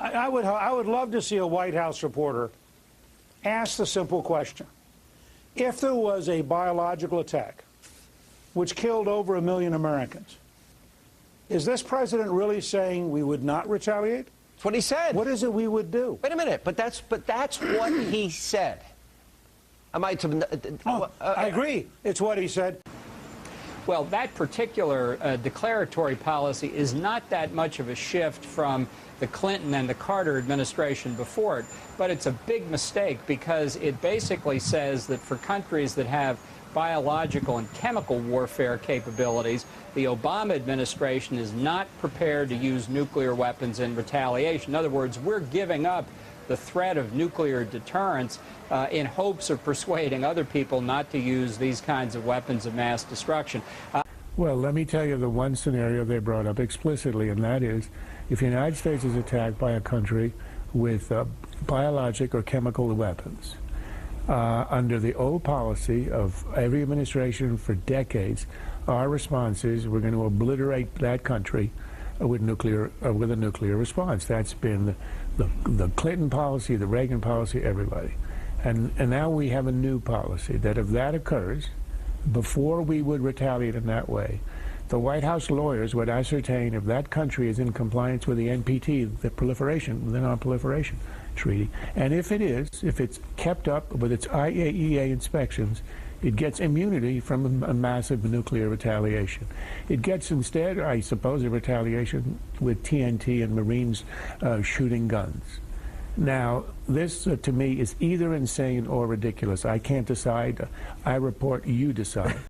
I would love to see a White House reporter ask the simple question. If there was a biological attack which killed over 1 million Americans, is this president really saying we would not retaliate? That's what he said. What is it we would do? Wait a minute, but that's what he said. I agree. It's what he said. Well, that particular declaratory policy is not that much of a shift from the Clinton and the Carter administration before it, but it's a big mistake because it basically says that for countries that have biological and chemical warfare capabilities, the Obama administration is not prepared to use nuclear weapons in retaliation. In other words, we're giving up the threat of nuclear deterrence in hopes of persuading other people not to use these kinds of weapons of mass destruction. Well, let me tell you the one scenario they brought up explicitly, and that is if the United States is attacked by a country with biologic or chemical weapons, under the old policy of every administration for decades, our response is we're going to obliterate that country with a nuclear response. That's been the Clinton policy, the Reagan policy, everybody. And now we have a new policy that if that occurs, before we would retaliate in that way, the White House lawyers would ascertain if that country is in compliance with the NPT, the Non-Proliferation Treaty. And if it is, if it's kept up with its IAEA inspections, it gets immunity from a massive nuclear retaliation. It gets instead, I suppose, a retaliation with TNT and Marines shooting guns. Now, this, to me, is either insane or ridiculous. I can't decide. I report, you decide.